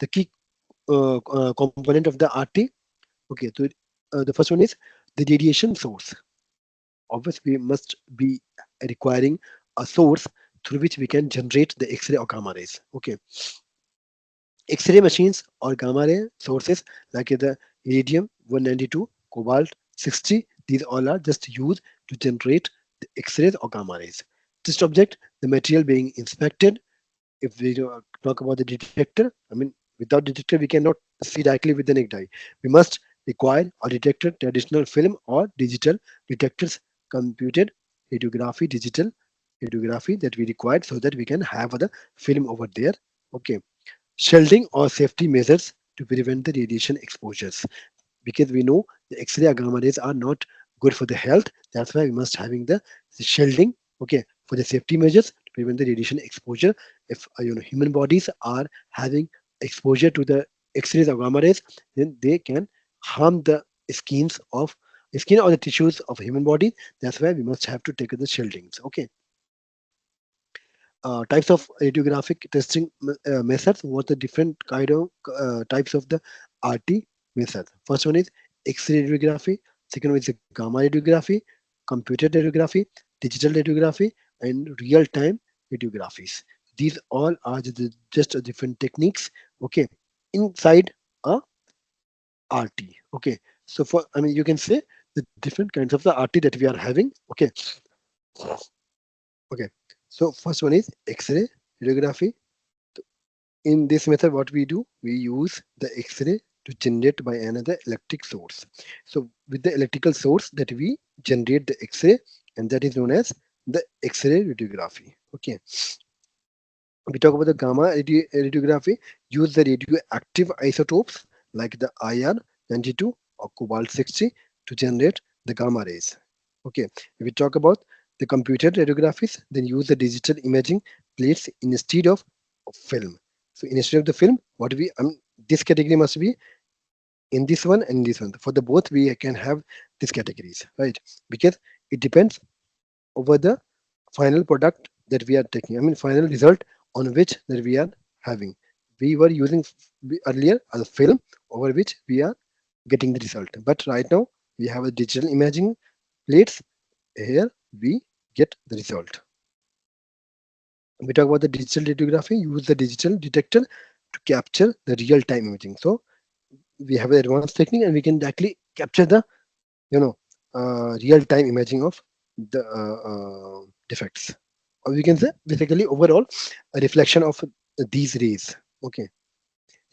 The key component of the RT. Okay, so the first one is the radiation source. Obviously, we must be requiring a source through which we can generate the X-ray or gamma rays. Okay, X-ray machines or gamma ray sources like the iridium 192, cobalt 60. These all are just used to generate the X-rays or gamma rays. Test object, the material being inspected. If we talk about the detector, I mean, without detector, we cannot see directly with the naked eye. We must require a detector, traditional film or digital detectors, computed radiography, digital radiography that we required so that we can have the film over there. Okay, shielding or safety measures to prevent the radiation exposures, because we know the X-ray or gamma rays are not good for the health. That's why we must having the shielding. Okay, for the safety measures to prevent the radiation exposure. If human bodies are having exposure to the X-rays or gamma rays, then they can harm the skins of skin or the tissues of human body. That's why we must have to take the shieldings. Okay, types of radiographic testing methods. What the different kind of types of the RT method. First one is X-ray radiography. Second one is gamma radiography, computer radiography, digital radiography, and real-time radiographies. These all are just different techniques. Okay, inside a RT. Okay, so for I mean you can say the different kinds of the RT that we are having. Okay, okay. So first one is X-ray radiography. In this method, what we do, we use the X-ray to generate by another electric source. So with the electrical source that we generate the X-ray, and that is known as the X-ray radiography. Okay. We talk about the gamma radiography. Use the radioactive isotopes like the IR-92 or cobalt 60 to generate the gamma rays. Okay. If we talk about the computer radiographies, then use the digital imaging plates instead of film. So instead of the film, what we this category must be in this one and this one. For the both, we can have these categories, right? Because it depends over the final product that we are taking. I mean, final result on which that we are having. We were using earlier as a film over which we are getting the result. But right now we have a digital imaging plates. Here we get the result. We talk about the digital radiography. Use the digital detector to capture the real-time imaging. So we have an advanced technique, and we can directly capture the you know real-time imaging of the defects, or we can say basically overall a reflection of these rays. Okay,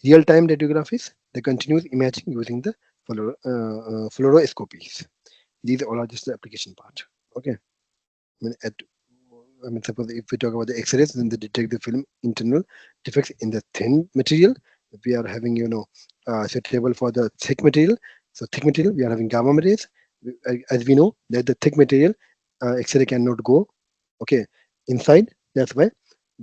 real-time radiographies, the continuous imaging using the fluoroscopies. These all are just the application part. Okay, I mean, suppose if we talk about the X-rays, then they detect the film internal defects in the thin material. We are having, suitable for the thick material. So thick material, we are having gamma rays. As we know that the thick material, X-ray cannot go, okay, inside. That's why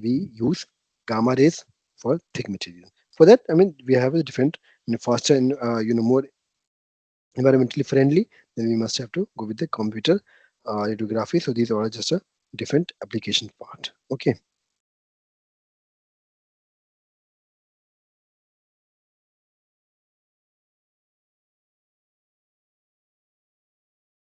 we use gamma rays for thick material. For that, I mean, we have a different, faster and more environmentally friendly, then we must have to go with the computer radiography. So these are just a different application part. Okay.